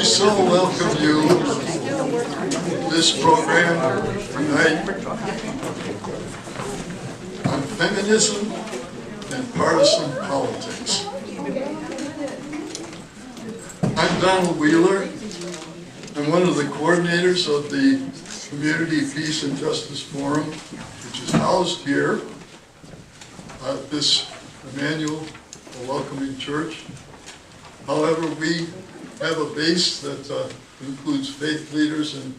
We so welcome you to this program tonight on feminism and partisan politics. I'm Donald Wheeler. I'm one of the coordinators of the Community Peace and Justice Forum, which is housed here at this Emmanuel Welcoming Church. However, we have a base that includes faith leaders and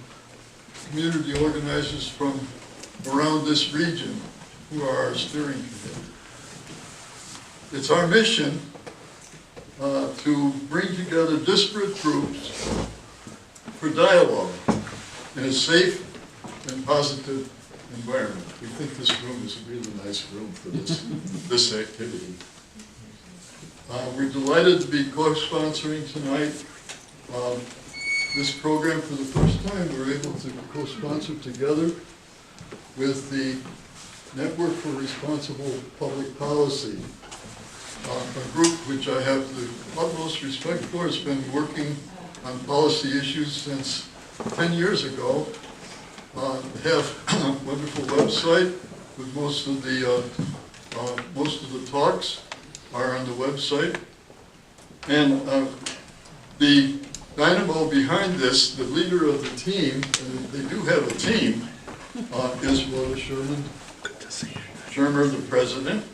community organizers from around this region who are our steering committee. It's our mission to bring together disparate groups for dialogue in a safe and positive environment. We think this room is a really nice room for this activity. We're delighted to be co-sponsoring tonight this program for the first time. We're able to co-sponsor together with the Network for Responsible Public Policy, a group which I have the utmost respect for. It's been working on policy issues since 10 years ago. They have a wonderful website with most of the talks are on the website. And the dynamo behind this, the leader of the team, and they do have a team, is Rhoda Sherman. Good to see you. Sherman, the president.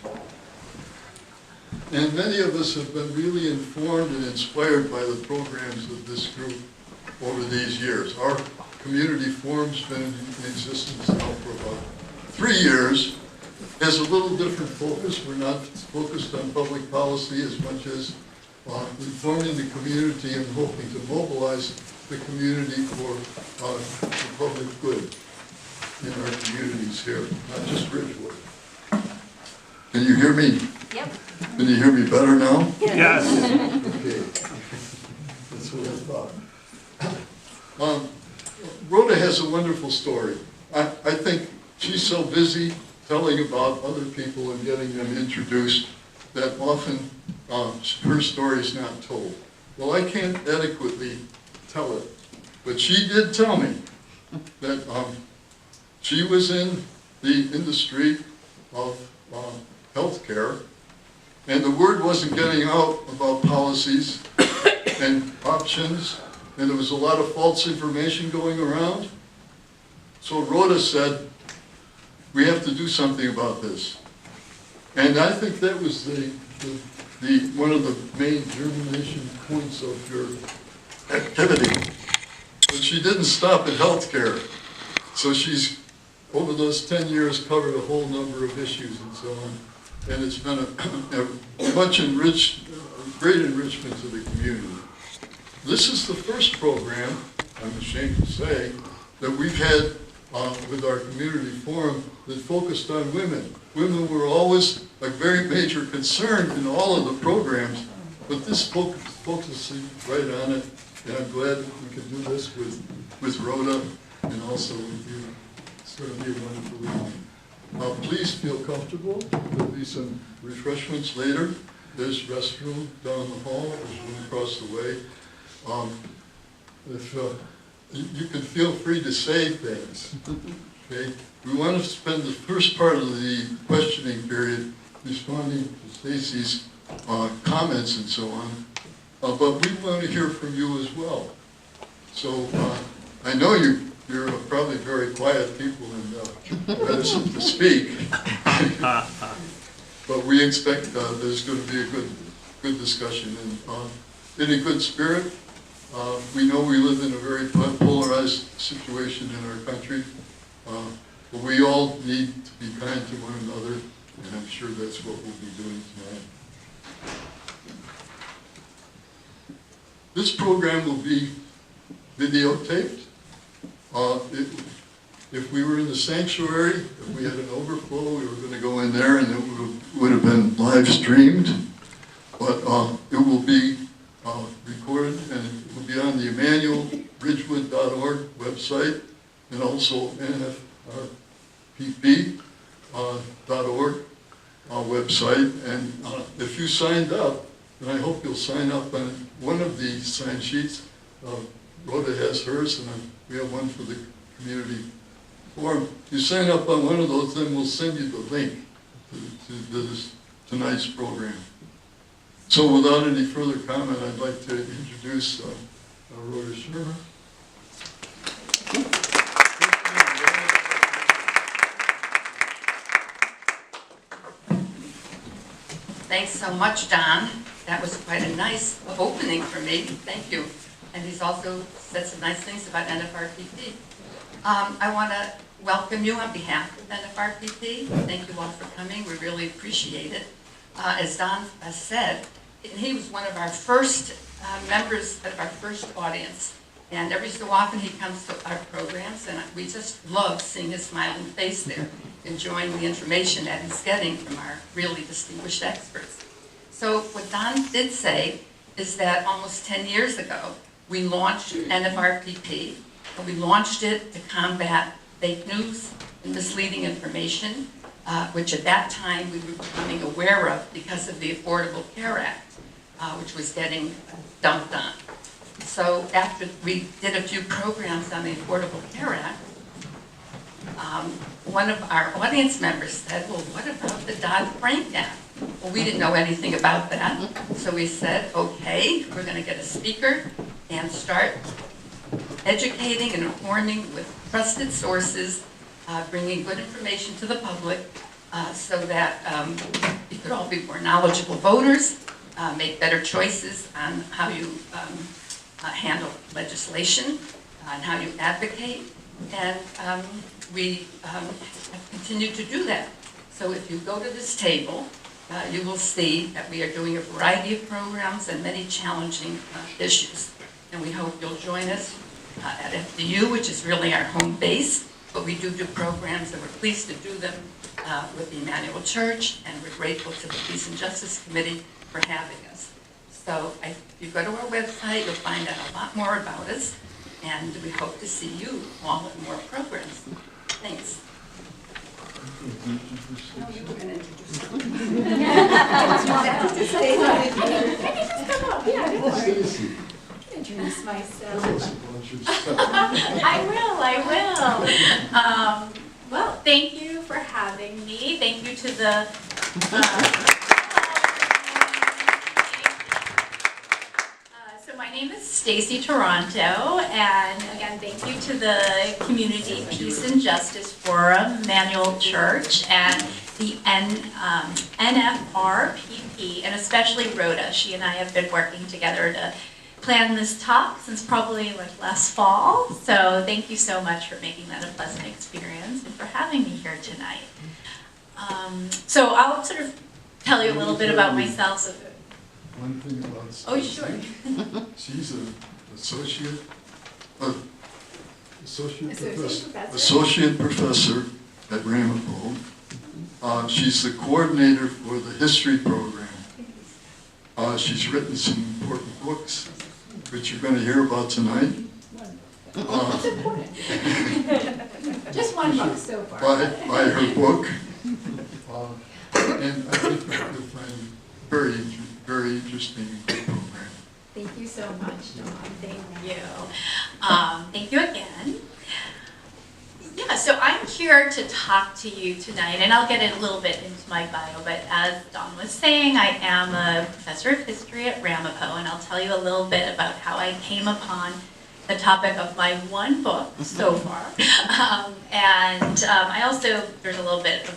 And many of us have been really informed and inspired by the programs of this group over these years. Our community forum's been in existence now for about 3 years. Has a little different focus. We're not focused on public policy as much as informing the community and hoping to mobilize the community for the public good in our communities here, not just Ridgewood. Can you hear me? Yep. Can you hear me better now? Yes. Okay. That's what I thought. Rhoda has a wonderful story. I think she's so busy telling about other people and getting them introduced that often her story is not told. Well, I can't adequately tell it, but she did tell me that she was in the industry of healthcare, and the word wasn't getting out about policies and options, and there was a lot of false information going around. So Rhoda said, we have to do something about this. And I think that was one of the main germination points of your activity. But she didn't stop at healthcare. So she's, over those 10 years, covered a whole number of issues and so on. And it's been a great enrichment to the community. This is the first program, I'm ashamed to say, that we've had with our community forum that focused on women. Women were always a very major concern in all of the programs, but this focuses right on it, and I'm glad we could do this with Rhoda and also with you. It's going to be a wonderful evening. Please feel comfortable. There'll be some refreshments later. There's restroom down the hall. There's one across the way. You can feel free to say things. Okay? We want to spend the first part of the questioning period responding to Stacie's comments and so on, but we want to hear from you as well. So I know you're probably very quiet people and reticent to speak, but we expect there's going to be a good discussion and in a good spirit. We know we live in a very polarized situation in our country, but we all need to be kind to one another, and I'm sure that's what we'll be doing tonight. This program will be videotaped. If we were in the sanctuary, if we had an overflow, we were going to go in there and it would have been live streamed, but it will be recorded and it will be on the EmmanuelRidgewood.org website and also NFRPP.org website. And if you signed up, and I hope you'll sign up on one of the sign sheets, Rhoda has hers, and we have one for the community forum. You sign up on one of those, then we'll send you the link to tonight's program. So without any further comment, I'd like to introduce Rhoda Sherman. Thanks so much, Don. That was quite a nice opening for me. Thank you. And he's also said some nice things about NFRPP. I want to welcome you on behalf of NFRPP. Thank you all for coming. We really appreciate it. As Don has said, he was one of our first members of our first audience. And every so often he comes to our programs, and we just love seeing his smiling face there, enjoying the information that he's getting from our really distinguished experts. So what Don did say is that almost 10 years ago, we launched NFRPP, and we launched it to combat fake news and misleading information, which at that time we were becoming aware of because of the Affordable Care Act, which was getting dumped on. So after we did a few programs on the Affordable Care Act, one of our audience members said, well, what about the Dodd-Frank Act? Well, we didn't know anything about that. So we said, okay, we're going to get a speaker and start educating and informing with trusted sources, bringing good information to the public so that you could all be more knowledgeable voters, make better choices on how you handle legislation, and how you advocate, and we have continued to do that. So if you go to this table, you will see that we are doing a variety of programs and many challenging issues. And we hope you'll join us at FDU, which is really our home base, but we do programs, and we're pleased to do them with the Emmanuel Church, and we're grateful to the Peace and Justice Committee for having us. So if you go to our website, you'll find out a lot more about us, and we hope to see you all at more programs. Thanks. Oh, you were going to introduce Stacie. Introduce myself. I will. Well, thank you for having me. Thank you to the so my name is Stacie Taranto, and again, thank you to the Community Peace and Justice Forum, Emmanuel Church, and the NFRPP, and especially Rhoda. She and I have been working together to plan this talk since probably like last fall. So thank you so much for making that a pleasant experience and for having me here tonight. So I'll sort of tell you a little bit about myself. One thing about Stacie. Oh, sure. She's an associate professor at Ramapo. She's the coordinator for the history program. She's written some important books, which you're going to hear about tonight. It's important. Just one book so far. By her book. And I think you'll find very interesting and good program. Thank you so much, Dawn. Thank you. Thank you again. Yeah, so I'm here to talk to you tonight, and I'll get a little bit into my bio, but as Dawn was saying, I am a professor of history at Ramapo, and I'll tell you a little bit about how I came upon the topic of my one book so far. I also, there's a little bit of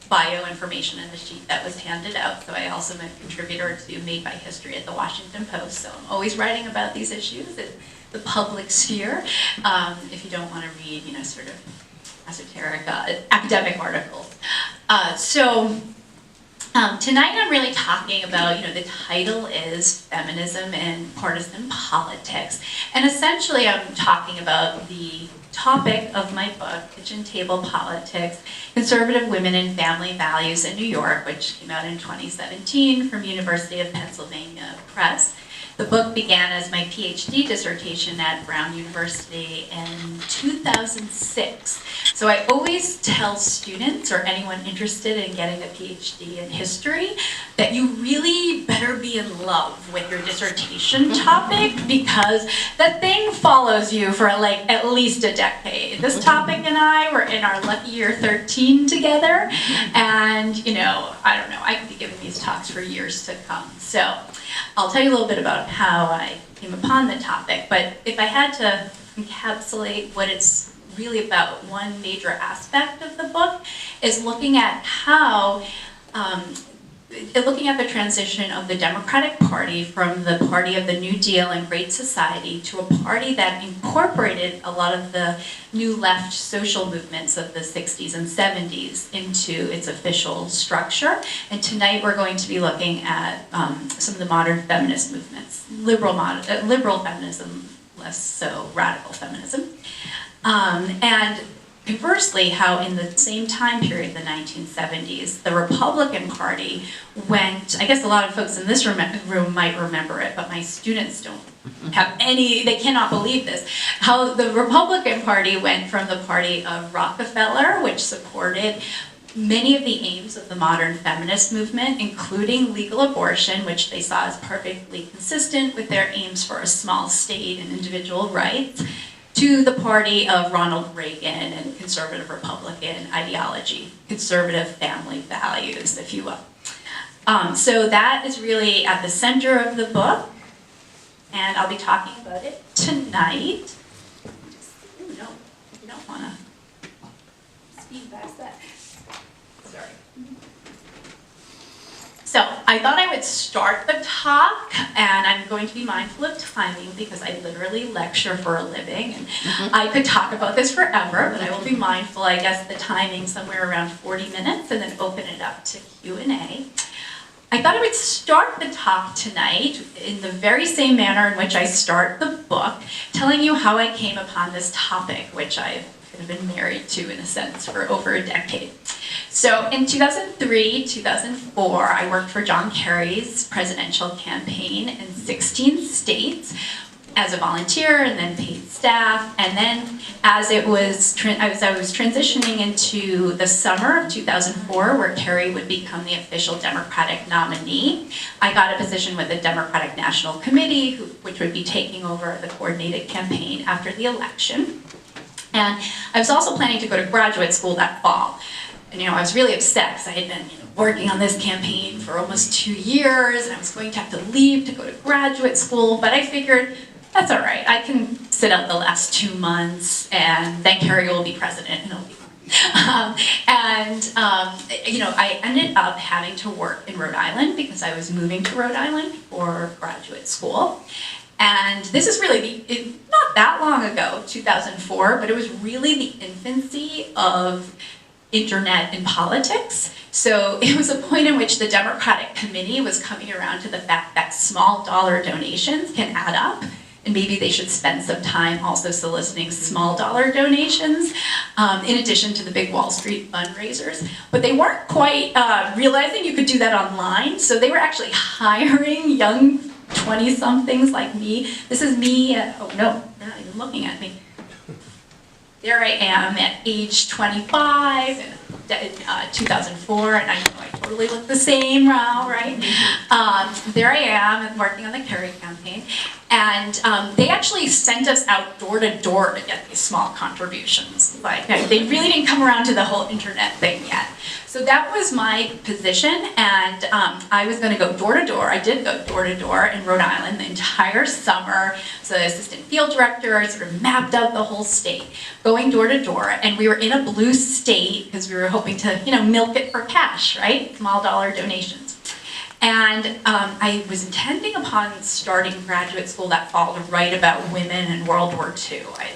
bio information in the sheet that was handed out, so I also am a contributor to Made by History at the Washington Post, so I'm always writing about these issues in the public sphere, if you don't want to read, sort of esoteric academic articles. Tonight I'm really talking about, the title is Feminism and Partisan Politics, and essentially I'm talking about the topic of my book, Kitchen Table Politics, Conservative Women and Family Values in New York, which came out in 2017 from University of Pennsylvania Press. The book began as my PhD dissertation at Brown University in 2006. So I always tell students or anyone interested in getting a PhD in history that you really better be in love with your dissertation topic, because that thing follows you for like at least a decade. This topic and I were in our lucky year 13 together, and I don't know, I could be giving these talks for years to come. So I'll tell you a little bit about how I came upon the topic, but if I had to encapsulate what it's really about, one major aspect of the book is looking at how, looking at the transition of the Democratic Party from the party of the New Deal and Great Society to a party that incorporated a lot of the new left social movements of the 60s and 70s into its official structure. And tonight we're going to be looking at some of the modern feminist movements, liberal feminism, less so radical feminism. And conversely, how in the same time period, the 1970s, the Republican Party went, I guess a lot of folks in this room might remember it, but my students don't have they cannot believe this, how the Republican Party went from the party of Rockefeller, which supported many of the aims of the modern feminist movement, including legal abortion, which they saw as perfectly consistent with their aims for a small state and individual rights, to the party of Ronald Reagan and conservative Republican ideology, conservative family values, if you will. So that is really at the center of the book, and I'll be talking about it tonight. Ooh, no, you don't want to speed past that. Sorry. So I thought I would start the talk, and I'm going to be mindful of timing because I literally lecture for a living, and I could talk about this forever, but I will be mindful, I guess, the timing somewhere around 40 minutes, and then open it up to Q&A. I thought I would start the talk tonight in the very same manner in which I start the book, telling you how I came upon this topic, which I've been married to, in a sense, for over a decade. So in 2003, 2004, I worked for John Kerry's presidential campaign in 16 states as a volunteer and then paid staff. And then as I was transitioning into the summer of 2004, where Kerry would become the official Democratic nominee, I got a position with the Democratic National Committee, which would be taking over the coordinated campaign after the election. And I was also planning to go to graduate school that fall. And I was really upset because I had been working on this campaign for almost 2 years, and I was going to have to leave to go to graduate school, but I figured, that's all right, I can sit out the last 2 months, and then Kerry will be president, and it'll be fine. I ended up having to work in Rhode Island because I was moving to Rhode Island for graduate school. And this is really not that long ago, 2004, but it was really the infancy of internet in politics. So it was a point in which the Democratic Committee was coming around to the fact that small dollar donations can add up, and maybe they should spend some time also soliciting small dollar donations, in addition to the big Wall Street fundraisers. But they weren't quite realizing you could do that online, so they were actually hiring young 20-somethings like me. This is me, oh no, they're not even looking at me. There I am at age 25 in 2004, and I know I totally look the same now, right? There I am working on the Kerry campaign, and they actually sent us out door to door to get these small contributions. Like, they really didn't come around to the whole internet thing yet. So that was my position, and I was going to go door to door. I did go door to door in Rhode Island the entire summer. So the assistant field director, I sort of mapped out the whole state, going door to door, and we were in a blue state because we were hoping to, milk it for cash, right? Small dollar donations. And I was intending upon starting graduate school that fall to write about women in World War II. I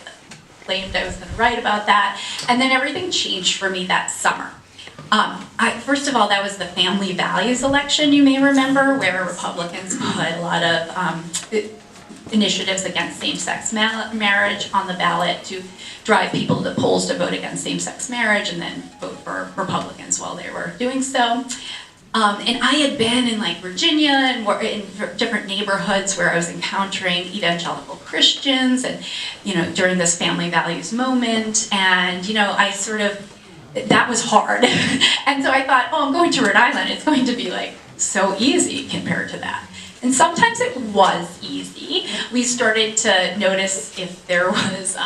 claimed I was going to write about that, and then everything changed for me that summer. First of all, that was the family values election, you may remember, where Republicans put a lot of initiatives against same-sex marriage on the ballot to drive people to the polls to vote against same-sex marriage and then vote for Republicans while they were doing so. And I had been in like Virginia and in different neighborhoods where I was encountering evangelical Christians and, during this family values moment. And, I sort of, that was hard. And so I thought, oh, I'm going to Rhode Island. It's going to be like so easy compared to that. And sometimes it was easy. We started to notice if there was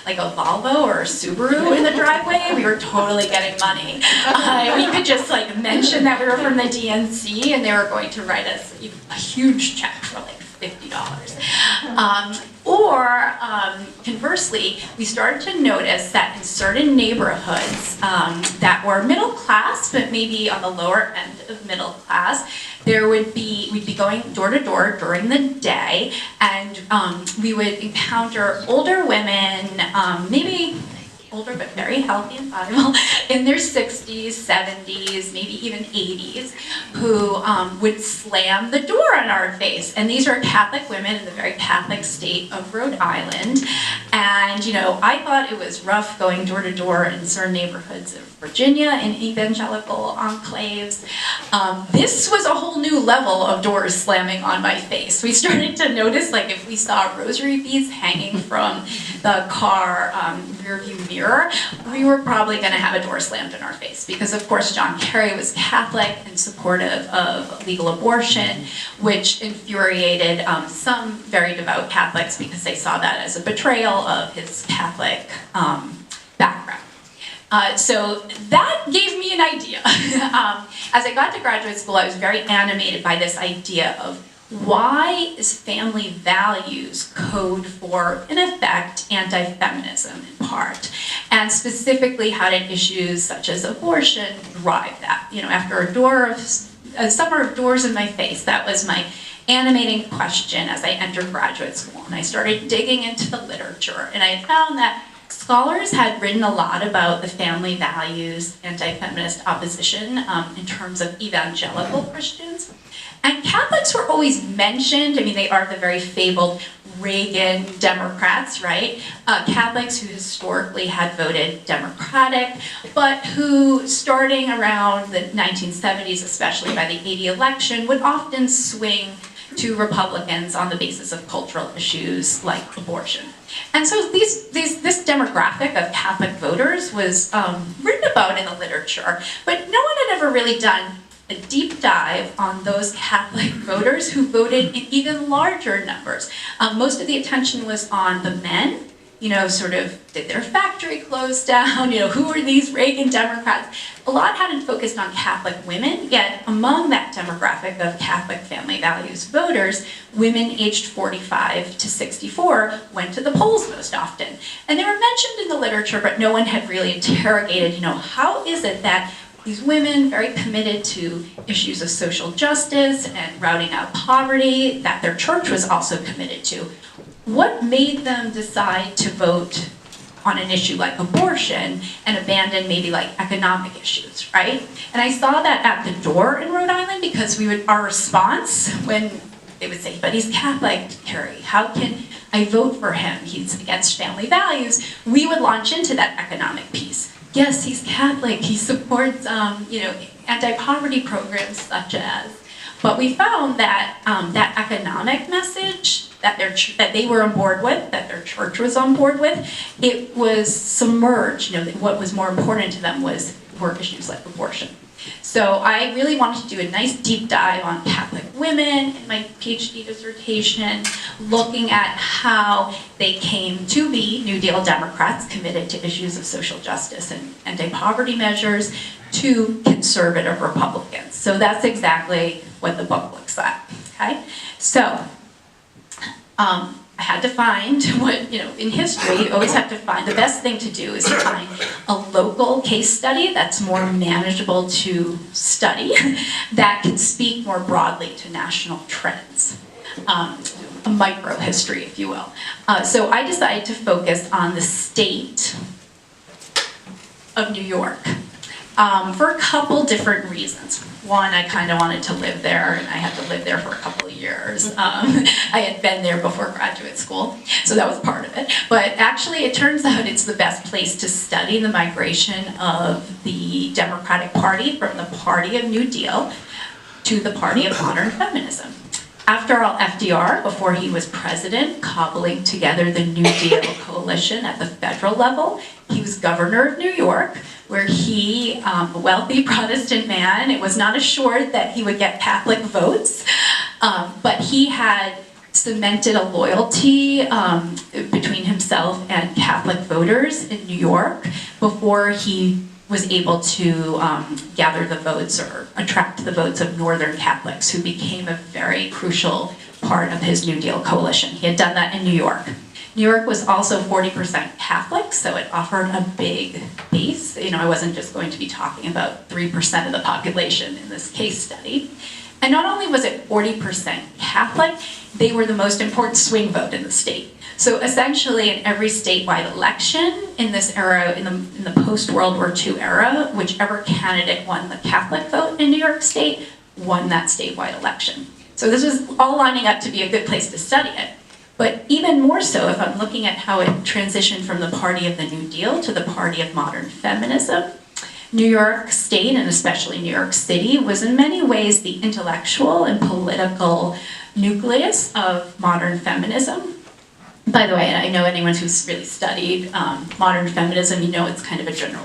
like a Volvo or a Subaru in the driveway, we were totally getting money. We could just like mention that we were from the DNC and they were going to write us a huge check for like $50. Conversely, we started to notice that in certain neighborhoods that were middle class, but maybe on the lower end of middle class, we'd be going door to door during the day, and we would encounter older women, maybe older but very healthy and viable, in their 60s, 70s, maybe even 80s, who would slam the door on our face. And these are Catholic women in the very Catholic state of Rhode Island. And, I thought it was rough going door to door in certain neighborhoods of Virginia and evangelical enclaves. This was a whole new level of doors slamming on my face. We started to notice, like, if we saw rosary beads hanging from the car rearview mirror, we were probably going to have a door slammed in our face because, of course, John Kerry was Catholic and supportive of legal abortion, which infuriated some very devout Catholics because they saw that as a betrayal of his Catholic background. So that gave me an idea. As I got to graduate school, I was very animated by this idea of why is family values code for, in effect, anti-feminism in part? And specifically, how did issues such as abortion drive that? After a summer of doors in my face, that was my animating question as I entered graduate school. And I started digging into the literature, and I had found that scholars had written a lot about the family values, anti-feminist opposition in terms of evangelical Christians. And Catholics were always mentioned. I mean, they are the very fabled Reagan Democrats, right? Catholics who historically had voted Democratic, but who, starting around the 1970s, especially by the 80 election, would often swing to Republicans on the basis of cultural issues like abortion. And so this demographic of Catholic voters was written about in the literature, but no one had ever really done a deep dive on those Catholic voters who voted in even larger numbers. Most of the attention was on the men, sort of, did their factory close down? Who are these Reagan Democrats? A lot hadn't focused on Catholic women, yet among that demographic of Catholic family values voters, women aged 45 to 64 went to the polls most often. And they were mentioned in the literature, but no one had really interrogated, how is it that these women, very committed to issues of social justice and routing out poverty, that their church was also committed to, what made them decide to vote on an issue like abortion and abandon maybe like economic issues, right? And I saw that at the door in Rhode Island because our response when they would say, but he's Catholic, Carrie, how can I vote for him? He's against family values. We would launch into that economic piece. Yes, he's Catholic, he supports, anti-poverty programs such as, but we found that that economic message that they were on board with, that their church was on board with, it was submerged. What was more important to them were issues like abortion. So I really wanted to do a nice deep dive on Catholic women in my PhD dissertation, looking at how they came to be New Deal Democrats committed to issues of social justice and anti-poverty measures to conservative Republicans. So that's exactly what the book looks like, okay? So I had to find what, in history, you always have to find, the best thing to do is to find a local case study that's more manageable to study, that can speak more broadly to national trends. A micro history, if you will. So I decided to focus on the state of New York for a couple different reasons. One, I kind of wanted to live there, and I had to live there for a couple of years. I had been there before graduate school, so that was part of it. it. But actually, it turns out it's the best place to study the migration of the Democratic Party from the Party of New Deal to the Party of Modern Feminism. After all, FDR, before he was president, cobbling together the New Deal coalition at the federal level, he was governor of New York, where he, a wealthy Protestant man, it was not assured that he would get Catholic votes, but he had cemented a loyalty between himself and Catholic voters in New York before he was able to gather the votes or attract the votes of Northern Catholics, who became a very crucial part of his New Deal coalition. He had done that in New York. New York was also 40% Catholic, so it offered a big base. You know, I wasn't just going to be talking about 3% of the population in this case study. And not only was it 40% Catholic, they were the most important swing vote in the state. So essentially, in every statewide election in this era, in the post-World War II era, whichever candidate won the Catholic vote in New York State won that statewide election. So this was all lining up to be a good place to study it. But even more so, if I'm looking at how it transitioned from the Party of the New Deal to the Party of Modern Feminism, New York State, and especially New York City, was in many ways the intellectual and political nucleus of modern feminism. By the way, I know anyone who's really studied modern feminism, you know it's kind of a general